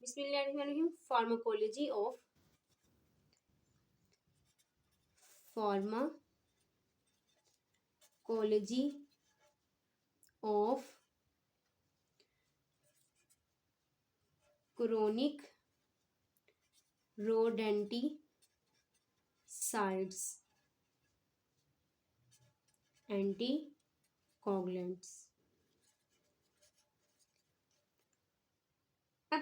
बिस्मिल्लाहिर्रहमानिर्रहीम। Pharmacology of chronic rodenticides anticoagulants. अब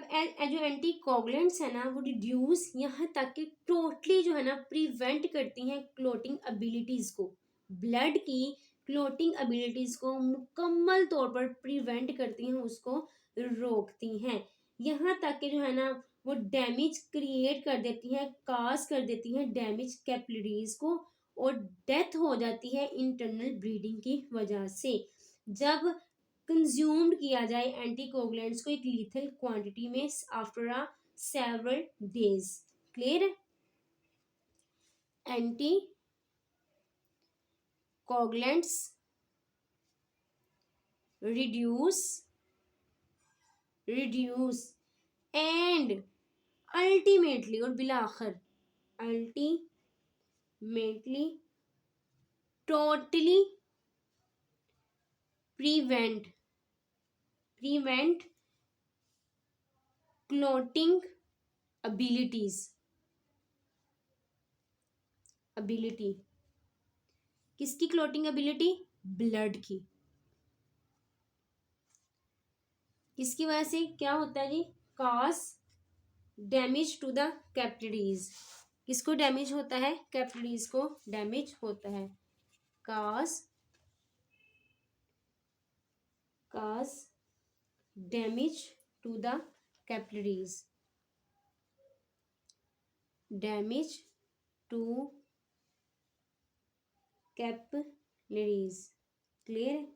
जो एंटीकोगुलेंट्स है ना वो रिड्यूस यहाँ तक कि टोटली जो है ना प्रिवेंट करती हैं क्लोटिंग एबिलिटीज को, ब्लड की क्लोटिंग एबिलिटीज को मुकम्मल तौर पर प्रिवेंट करती हैं, उसको रोकती हैं। यहाँ तक कि जो है ना वो डैमेज क्रिएट कर देती हैं, काज कर देती हैं डैमेज कैपिलरीज को, और डेथ हो जाती है इंटरनल ब्लीडिंग की वजह से। जब कंज्यूम्ड किया जाए एंटीकोगुलेंट्स को एक लीथल क्वांटिटी में after a several days. Clear है? एंटीकोगुलेंट्स रिड्यूस एंड अल्टीमेटली, और बिला आखिर ultimately totally prevent clotting ability. किसकी क्लोटिंग एबिलिटी? ब्लड की। किसकी वजह से क्या होता है जी? Cause damage to the capillaries. किसको डैमेज होता है? कैपिलरीज को डैमेज होता है। Cause damage to the capillaries, damage to capillaries. Clear है?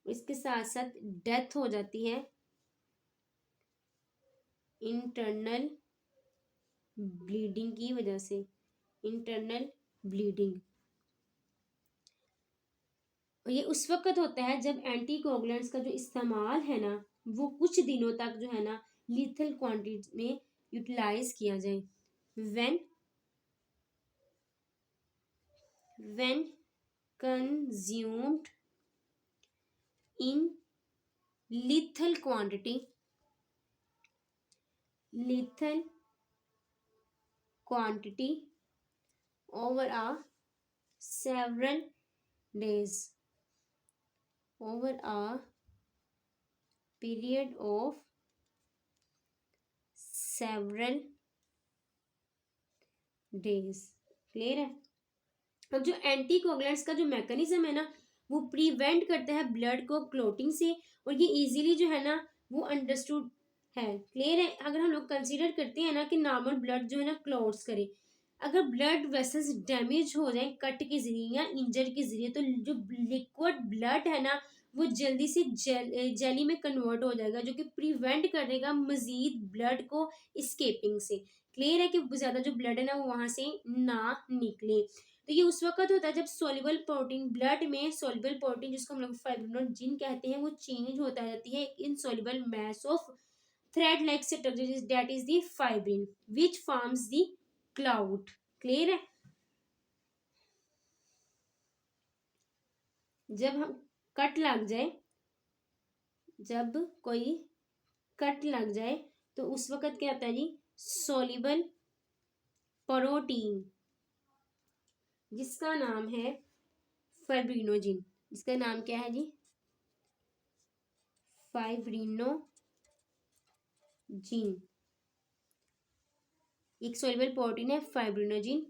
इसके साथ साथ डेथ हो जाती है इंटरनल ब्लीडिंग की वजह से। इंटरनल ब्लीडिंग ये उस वक्त होता है जब एंटीकोगुलेंट्स का जो इस्तेमाल है ना वो कुछ दिनों तक जो है ना लीथल क्वांटिटी में यूटिलाइज किया जाए। when consumed in lethal quantity over a several days, over a period of several days। Clear है? अब जो एंटीकोगुलेंट्स का जो मैकेनिज्म है ना वो प्रिवेंट करता है ब्लड को क्लोटिंग से, और ये इजीली जो है ना वो अंडरस्टूड है। क्लियर है? अगर हम लोग कंसीडर करते हैं ना कि नॉर्मल ब्लड जो है ना क्लॉट्स करे, अगर ब्लड वेसल्स डैमेज हो जाए कट के जरिए या इंजर के जरिए, तो जो लिक्विड ब्लड है ना वो जल्दी से जेली में कन्वर्ट हो जाएगा, जो कि प्रिवेंट करेगा मजीद ब्लड को स्केपिंग से। क्लियर है कि ज्यादा जो ब्लड है ना वो वहां से ना निकले। तो ये उस वक्त होता है जब सोल्यूबल प्रोटीन ब्लड में, सोल्यूबल प्रोटीन जिसको हम लोग फाइब्रिनोजेन कहते हैं, वो चेंज होता जाती है insoluble mass of thread like structure, that is the fibrin which forms the cloud. Clear है? जब हम कट लग जाए, जब कोई कट लग जाए तो उस वक्त क्या होता है जी? सोल्यूबल प्रोटीन जिसका नाम है फाइब्रिनोजेन, जिसका नाम क्या है जी? फाइब्रिनोजेन। एक सोल्यूबल प्रोटीन है फाइब्रिनोजेन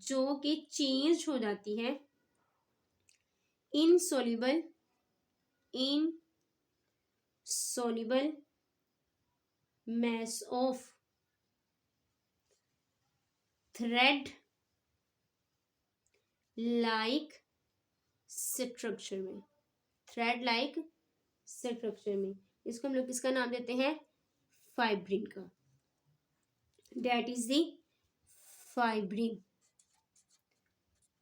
जो कि चेंज हो जाती है insoluble mass of thread like structure में, थ्रेड लाइक स्ट्रक्चर में। इसको हम लोग किसका नाम देते हैं? फाइब्रिन का। That is the fibrin.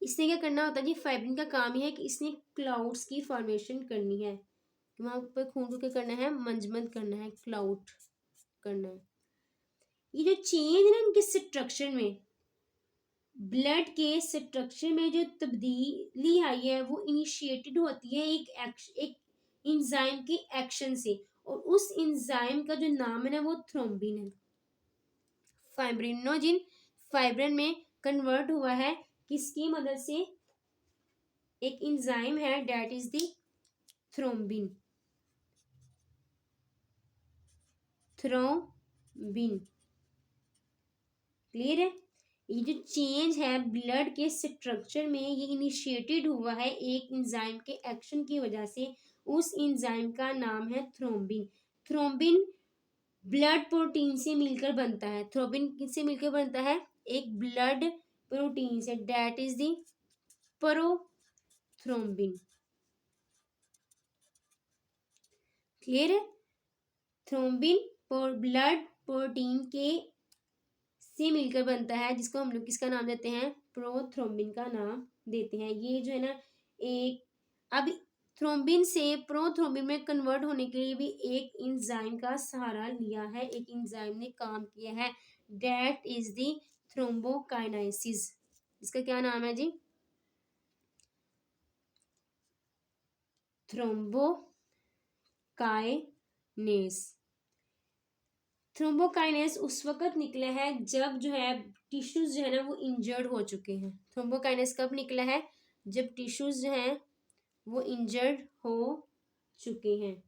इसने क्या करना होता है जी? फाइब्रिन का काम यह है कि इसने क्लाउड्स की फॉर्मेशन करनी है। वहां पर खून को क्या करना है, मंजमद करना है, क्लाउट करना है। ये जो चेंज है ना इनके स्ट्रक्चर में, ब्लड के स्ट्रक्चर में जो तब्दीली आई है वो इनिशिएटेड होती है एक इंजाइम के एक्शन से, और उस इंजाइम का जो नाम है ना वो थ्रोम्बिन है। फाइब्रिनोजिन फाइब्रिन में कन्वर्ट हुआ है किसकी मदद से, एक इंजाइम है that is the thrombin, thrombin. Clear है। ये जो चेंज है ब्लड के स्ट्रक्चर में ये इनिशिएटेड हुआ है एक इंजाइम के एक्शन की वजह से, उस इंजाइम का नाम है थ्रोम्बिन। थ्रोम्बिन ब्लड प्रोटीन से मिलकर बनता है। थ्रोम्बिन किससे मिलकर बनता है, एक ब्लड प्रोटीन से, that is the prothrombin. Clear है। थ्रोम्बिन ब्लड प्रोटीन के से मिलकर बनता है, जिसको हम लोग किसका नाम देते हैं, प्रोथ्रोम्बिन का नाम देते हैं। ये जो है ना एक, अब थ्रोम्बिन से प्रोथ्रोम्बिन में कन्वर्ट होने के लिए भी एक इंजाइम का सहारा लिया है, एक इंजाइम ने काम किया है, डेट इज द थ्रोम्बोकाइनेसिस। इसका क्या नाम है जी, थ्रोम्बोकाइनेस। थ्रोम्बोकाइनेस उस वक्त निकला है जब जो है टिश्यूज जो है ना वो इंजर्ड हो चुके हैं। थ्रोम्बोकाइनेस कब निकला है, जब टिश्यूज जो हैं वो इंजर्ड हो चुके हैं।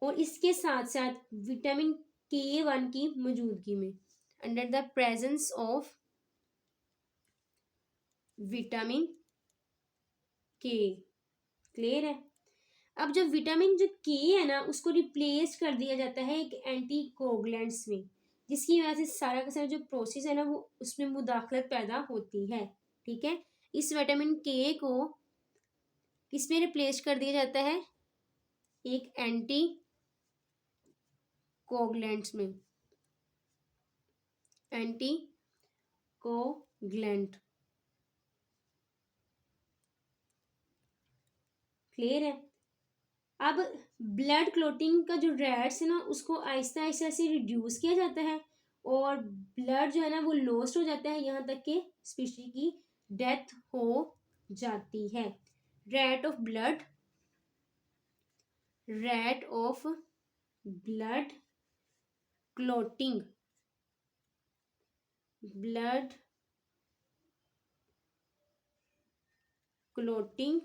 और इसके साथ साथ विटामिन K1 की मौजूदगी में, under the presence of vitamin K। Clear है। अब जब विटामिन जो K है ना उसको रिप्लेस कर दिया जाता है एक एंटीकोगुलेंट्स में, जिसकी वजह से सारा का सारा जो प्रोसेस है ना वो उसमें मुदाखलत पैदा होती है। ठीक है। इस विटामिन K को किसमें रिप्लेस कर दिया जाता है, एक एंटी कोगुलेंट्स में, एंटी कोगुलेंट। क्लियर है। अब ब्लड क्लोटिंग का जो रेट्स है ना उसको आहिस्ता आहिस्ता से रिड्यूस किया जाता है, और ब्लड जो है ना वो लॉस्ट हो जाता है, यहाँ तक कि स्पीशीज की डेथ हो जाती है। Rate of blood, rate of blood clotting, blood clotting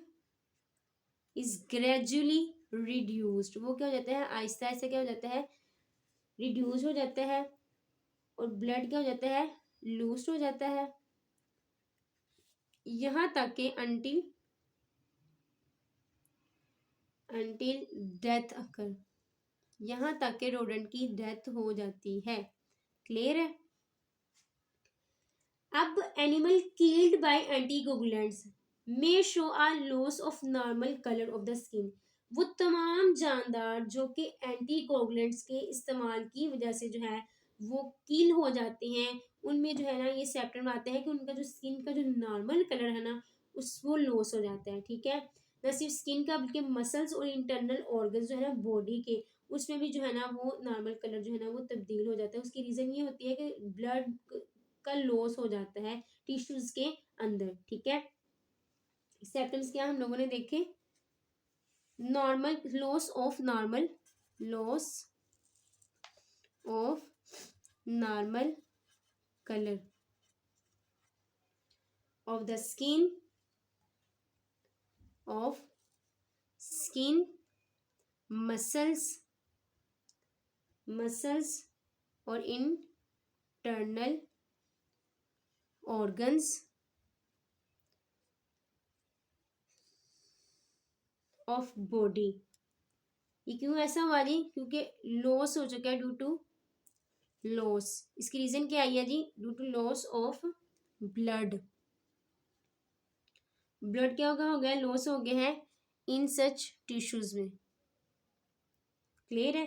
is gradually reduced. वो क्या हो जाता है, आहिस्ता आहिस्ता क्या हो जाता है, रिड्यूस हो जाता है, और ब्लड क्या हो जाता है, लूज हो जाता है, यहाँ तक के अंटिल डेथ अकर, यहाँ तक के रोडेंट की डेथ हो जाती है। क्लियर है। अब animal killed by anticoagulants may show a loss of normal colour of the skin. वो तमाम जानदार जो कि एंटीकोगुलेंट्स के इस्तेमाल की वजह से जो है वो किल हो जाते हैं, उनमें जो है ना ये सिम्टम आते हैं कि उनका जो स्किन का जो नॉर्मल कलर है ना उस वो लॉस हो जाता है। ठीक है। न सिर्फ स्किन का बल्कि मसल्स और इंटरनल ऑर्गन्स जो है ना बॉडी के, उसमें भी जो है ना वो नॉर्मल कलर जो है ना वो तब्दील हो जाता है। उसकी रीज़न ये होती है कि ब्लड का लॉस हो जाता है टिश्यूज के अंदर। ठीक है। सिम्टम्स क्या हम लोगों ने देखे, normal loss of normal, loss of normal colour of the skin, of skin, muscles, muscles और इंटरनल ऑर्गन्स ऑफ बॉडी। ये क्यों ऐसा हुआ जी, क्योंकि लॉस हो चुका है ड्यू टू लॉस। इसकी रीजन क्या आई है जी, due to loss of blood. Blood क्या हो गया, लॉस हो गया है इन सच टिश्यूज में। क्लियर है।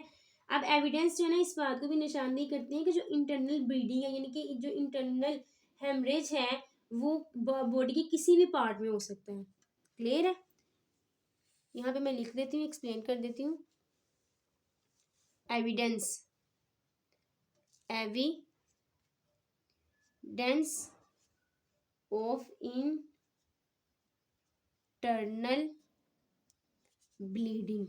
अब एविडेंस जो है ना इस बात को भी निशानदेही करती है कि जो इंटरनल ब्लीडिंग है, यानी कि जो इंटरनल हेमरेज है वो बॉडी के किसी भी पार्ट में हो सकता है। क्लियर है। यहाँ पे मैं लिख देती हूँ, एक्सप्लेन कर देती हूँ। Evidence, evidence of internal bleeding.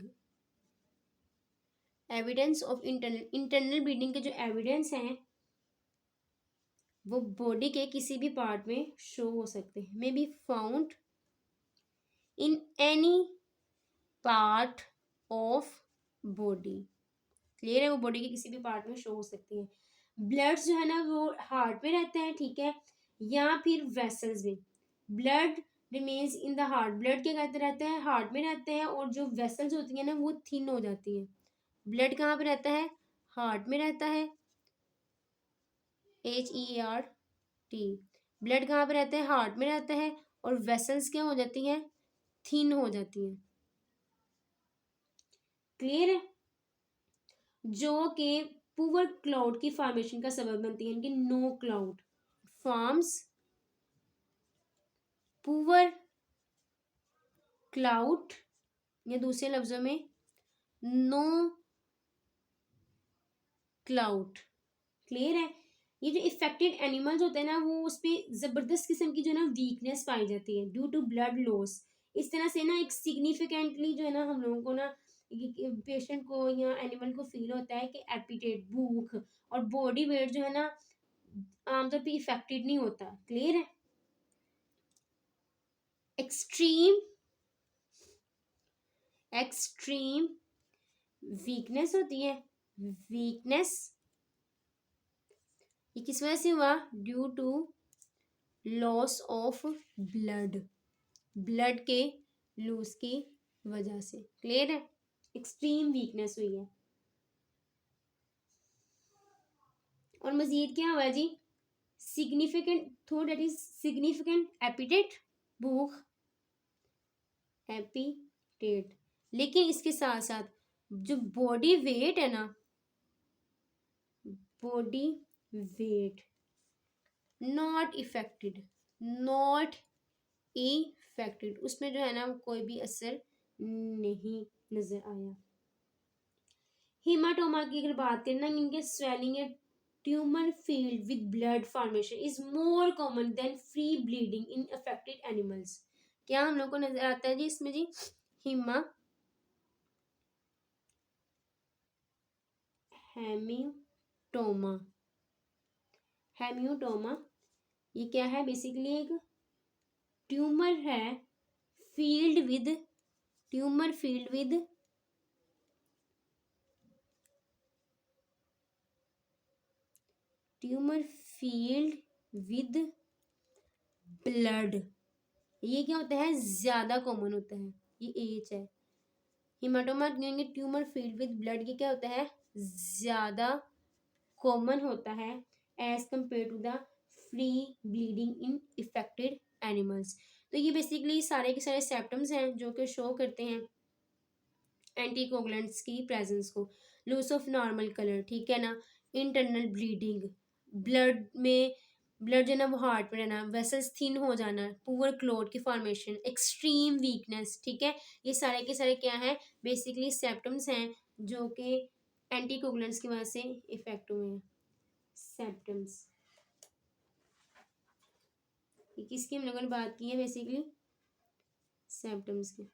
Evidence of internal bleeding के जो एविडेंस हैं वो बॉडी के किसी भी पार्ट में शो हो सकते हैं, may be found in any part of body. Clear है, वो बॉडी के किसी भी पार्ट में शो हो सकती है। ब्लड्स जो है ना वो हार्ट में रहता है, ठीक है, या फिर वेसल्स में। Blood remains in the heart, blood क्या कहते रहता है, हार्ट में रहते हैं, और जो वेसल्स होती है ना वो थिन हो जाती है। ब्लड कहाँ पे रहता है, हार्ट में रहता है, HEART। ब्लड कहाँ पे रहता है, हार्ट में रहता है, और वेसल्स क्या हो जाती हैं, थिन हो जाती हैं। क्लियर है, जो कि पुअर क्लाउड की फॉर्मेशन का सबब बनती है, इनकी no cloud forms poor cloud, या दूसरे लफ्जों में नो क्लाउड। क्लियर है, ये जो इफेक्टेड एनिमल्स होते हैं ना वो उस पर जबरदस्त किस्म की जो है ना वीकनेस पाई जाती है ड्यू टू ब्लड लॉस। इस तरह से ना एक सिग्निफिकेंटली जो है ना हम लोगों को ना पेशेंट को या एनिमल को फील होता है कि एपिटेट, भूख, और बॉडी वेट जो है ना आमतौर पे इफेक्टेड नहीं होता। क्लियर है, एक्सट्रीम एक्सट्रीम वीकनेस होती है। वीकनेस ये किस वजह से हुआ, due to loss of blood, blood के लूज की वजह से। क्लियर है, एक्सट्रीम वीकनेस हुई है। और मजीद क्या हुआ जी, significant thought, that is significant appetite, भूख, एपिटेट। लेकिन इसके साथ साथ जो बॉडी वेट है ना, body weight not affected, not affected, उसमें जो है ना कोई भी असर नहीं नजर आया। हेमाटोमा की अगर बात करें ना, इनके स्वेलिंग या tumour filled with blood formation is more common than free bleeding in affected animals. क्या हम लोग को नजर आता है जी इसमें जी, हिमा हेम्यूटोमा। हेम्यूटोमा ये क्या है, बेसिकली एक ट्यूमर है field with, tumour filled with tumour filled with blood. ये क्या होता है, ज्यादा कॉमन होता है, ये एज है। Hematoma tumour filled with blood, ये क्या होता है, ज्यादा कॉमन होता है as compare to the free bleeding in affected animals. तो ये बेसिकली सारे के सारे सिम्टम्स हैं जो कि शो करते हैं एंटीकोगुलेंट्स की प्रेजेंस को। लॉस ऑफ नॉर्मल कलर, ठीक है ना, इंटरनल ब्लीडिंग, ब्लड में ब्लड जो है ना वो हार्ट में रहना, वेसल्स थिन हो जाना, पुअर क्लॉट की फॉर्मेशन, एक्सट्रीम वीकनेस, ठीक है, ये सारे के सारे क्या हैं, बेसिकली सिम्टम्स हैं जो कि एंटीकोगुलेंट्स की वजह से इफेक्ट हुए हैं। सिम्टम्स ये किसकी हम लोगों ने बात की है, बेसिकली सिम्टम्स की,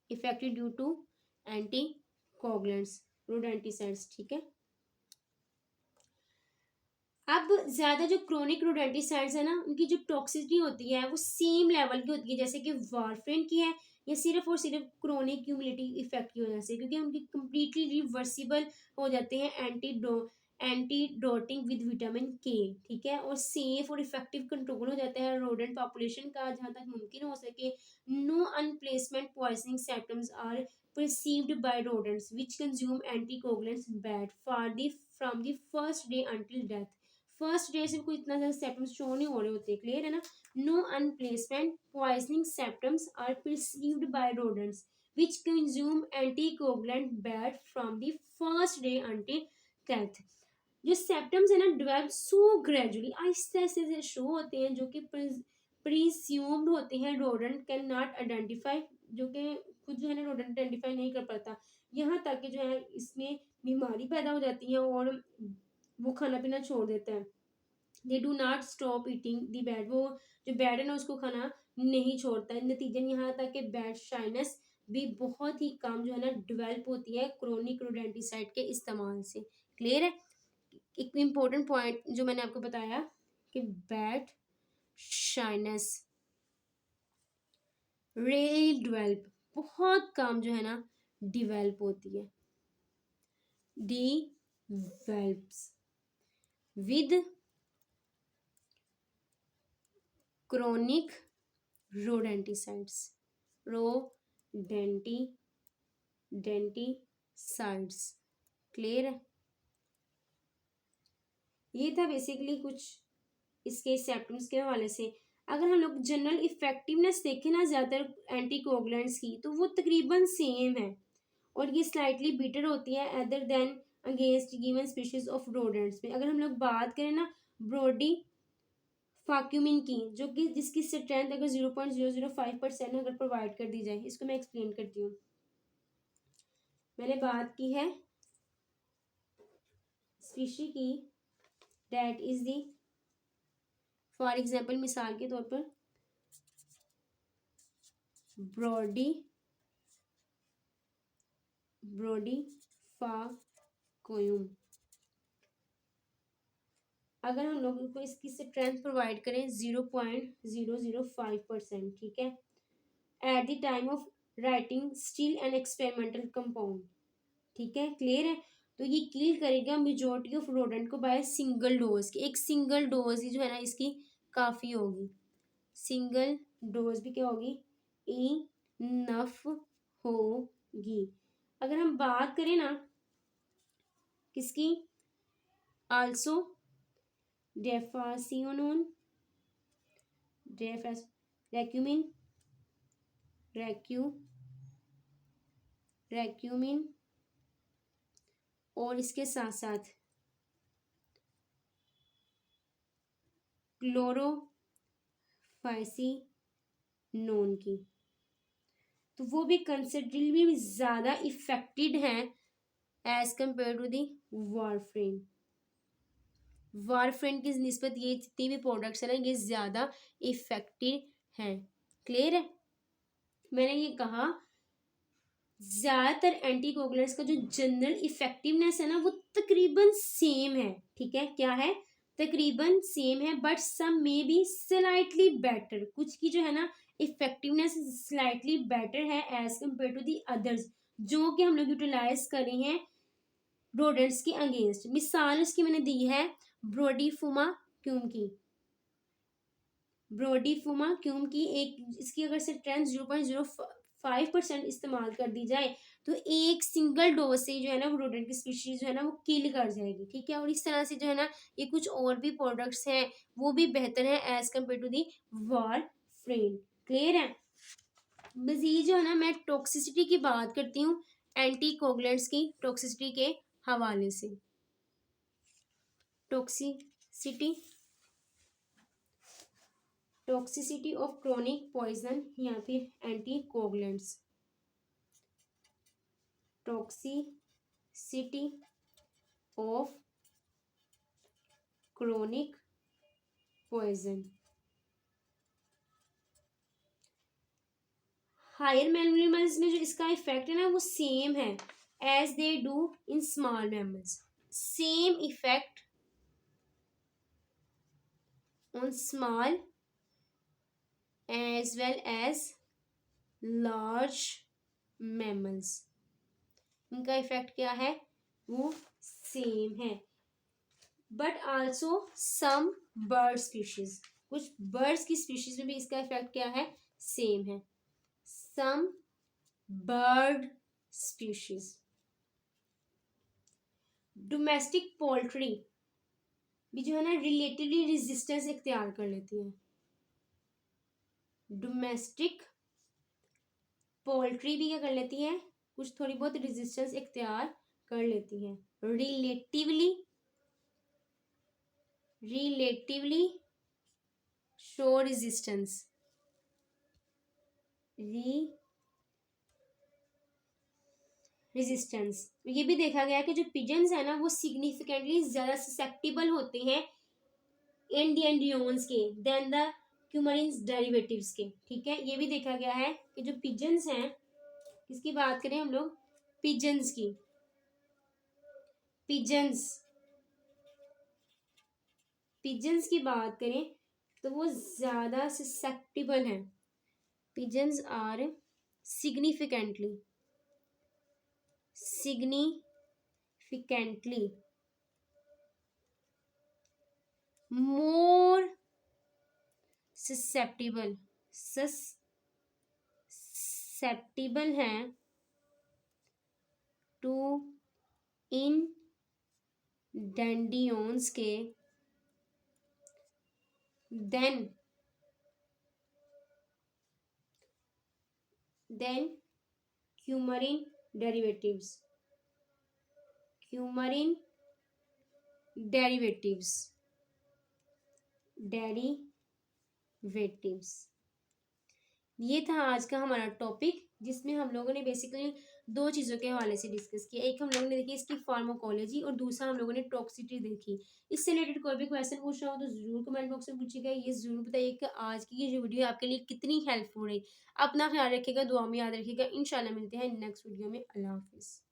affected due to anticoagulants, rodenticides, ठीक है। अब ज्यादा जो क्रोनिक रोडेंटिसाइड्स है ना उनकी जो टॉक्सिसिटी होती है वो सेम लेवल की होती है जैसे कि वारफेन की है, या सिर्फ और सिर्फ क्रोनिक क्यूमुलेटिव इफेक्ट की वजह से, क्योंकि उनकी कंप्लीटली रिवर्सिबल हो जाते हैं एंटीडोटिंग विद विटामिन के, ठीक है, और सेफ और इफेक्टिव कंट्रोल हो जाता है रोडेंट पॉपुलेशन का जहाँ तक मुमकिन हो सके। No unpleasant poisoning symptoms are perceived by rodents which consume anticoagulants bad for the from the first day until death। First day से कोई इतना ज़्यादा सिम्टम्स शो नहीं हो रहे होते। क्लियर है ना, no unpleasant poisoning symptoms are perceived by rodents which consume anticoagulant bait from the first day until death. जो सिम्टम्स है ना डेवलप सो ग्रेजुअली, आहिस्ते आहिस्ते से शो होते हैं, जो कि प्रीस्यूम्ड होते हैं, रोडेंट कैन नॉट आइडेंटिफाई, जो कि खुद जो है ना रोडेंट आइडेंटिफाई नहीं कर पाता, यहाँ तक कि जो है इसमें बीमारी पैदा हो जाती है और वो खाना पीना छोड़ देता है। They do not stop eating the bad, वो जो बैड है ना उसको खाना नहीं छोड़ता है। नतीजन यहाँ तक कि बैड शाइनेस भी बहुत ही कम जो है ना डेवलप होती है क्रोनिक रोडेंटिसाइड के इस्तेमाल से। क्लियर है। एक इम्पोर्टेंट पॉइंट जो मैंने आपको बताया कि बैड शाइनेस रेल डेवलप बहुत कम जो है ना डिवेल्प होती है, develops with chronic rodenticides, rodenticides। Clear है। ये था बेसिकली कुछ इसके सिम्टम्स के हवाले से। अगर हम लोग जनरल इफेक्टिवनेस देखें ना ज़्यादातर एंटीकोगुलेंट्स की, तो वो तकरीबन सेम है और ये स्लाइटली बेटर होती है other than against given species of rodents में। अगर हम लोग बात करें ना ब्रोडी फाक्यूमिन की, जो कि जिसकी स्ट्रेंथ अगर 0.005% अगर प्रोवाइड कर दी जाए, इसको मैं एक्सप्लेन करती हूँ। मैंने बात की है स्पीशी की, that is the, for example मिसाल के तौर पर ब्रोडी फाक्यूम, अगर हम लोग को इसकी स्ट्रेंथ प्रोवाइड करें 0.005%, ठीक है, at the time of writing still an experimental compound, ठीक है। क्लियर है। तो ये किल करेगा मेजोरिटी ऑफ रोडेंट को बाय सिंगल डोज की, एक सिंगल डोज ही जो है ना इसकी काफ़ी होगी, सिंगल डोज भी क्या होगी, इनफ होगी। अगर हम बात करें ना किसकी, आल्सो डेफासियोनोन, रैक्यूमिन, रैक्यूमिन और इसके साथ साथ क्लोरोफाइसिनोन की, तो वो भी कंसिडरेबली ज़्यादा इफेक्टेड हैं एज कम्पेयर टू दी वारफ्रेन। वारफ्रेन की निस्बत ये जितनी भी प्रोडक्ट्स है ना ये ज़्यादा इफेक्टिव हैं। क्लियर है। मैंने ये कहा ज़्यादातर एंटीकोगुलेंट्स का जो जनरल इफेक्टिवनेस है ना वो तकरीबन सेम है, ठीक है, क्या है, तकरीबन सेम है, but some may be slightly better, कुछ की जो है ना इफेक्टिवनेस स्लाइटली बेटर है as compare to the others, जो कि हम लोग यूटिलाइज कर रहे हैं रोडेंट्स के अगेंस्ट। मिसाल इसकी मैंने दी है ब्रोडीफुमा क्यूम की, ब्रोडीफुमा क्यूम की एक इसकी अगर से स्ट्रेंथ 0.05% इस्तेमाल कर दी जाए तो एक सिंगल डोज से जो है ना वो रोडेंट की स्पीशीज जो है ना वो किल कर जाएगी, ठीक है। और इस तरह से जो है ना ये कुछ और भी प्रोडक्ट्स हैं वो भी बेहतर है as compare to the warfarin. Clear है। मजीद जो है ना मैं टॉक्सिसिटी की बात करती हूँ एंटीकोगुलेंट्स की टॉक्सिसिटी के हवाले से। टॉक्सिसिटी ऑफ क्रोनिक पॉइजन या फिर anticoagulants, toxicity of chronic poison. Higher mammals में जो इसका इफेक्ट है ना वो सेम है as they do in small mammals, same effect on small as well as large mammals, इनका इफेक्ट क्या है वो सेम है। But also some bird species, कुछ बर्ड्स की स्पीशीज में भी इसका इफेक्ट क्या है सेम है। Some bird species, domestic poultry भी जो है ना रिलेटिवली रेजिस्टेंस इख्तियार कर लेती है, डोमेस्टिक पोल्ट्री भी क्या कर लेती है कुछ थोड़ी बहुत रेजिस्टेंस इख्तियार कर लेती है, रिलेटिवली शो रेजिस्टेंस, रेजिस्टेंस। ये भी देखा गया कि जो पिजन्स है ना वो सिग्निफिकेंटली ज्यादा ससेप्टिबल होते हैं एंडियंस के देन द क्यूमरिन्स डेरिवेटिव्स के। ठीक है, ये भी देखा गया है कि जो पिजन्स हैं, किसकी बात करें हम लोग, पिजन्स की, पिजन्स पिजन्स की बात करें तो वो ज्यादा ससेप्टिबल हैं। Pigeons are significantly more susceptible हैं टू इन डेंडियोन्स के than coumarin derivatives, coumarin derivatives derivatives. ये था आज का हमारा टॉपिक, जिसमें हम लोगों ने बेसिकली दो चीज़ों के हवाले से डिस्कस किया। एक हम लोगों ने देखी इसकी फार्माकोलॉजी और दूसरा हम लोगों ने टॉक्सिसिटी देखी। इससे रिलेटेड कोई भी क्वेश्चन पूछना हो तो जरूर कमेंट बॉक्स में पूछिएगा। ये जरूर बताइए कि आज की ये जो वीडियो आपके लिए कितनी हेल्पफुल रही। अपना ख्याल रखिएगा, दुआ में याद रखिएगा। इंशाल्लाह मिलते हैं नेक्स्ट वीडियो में। अल्लाह हाफिज़।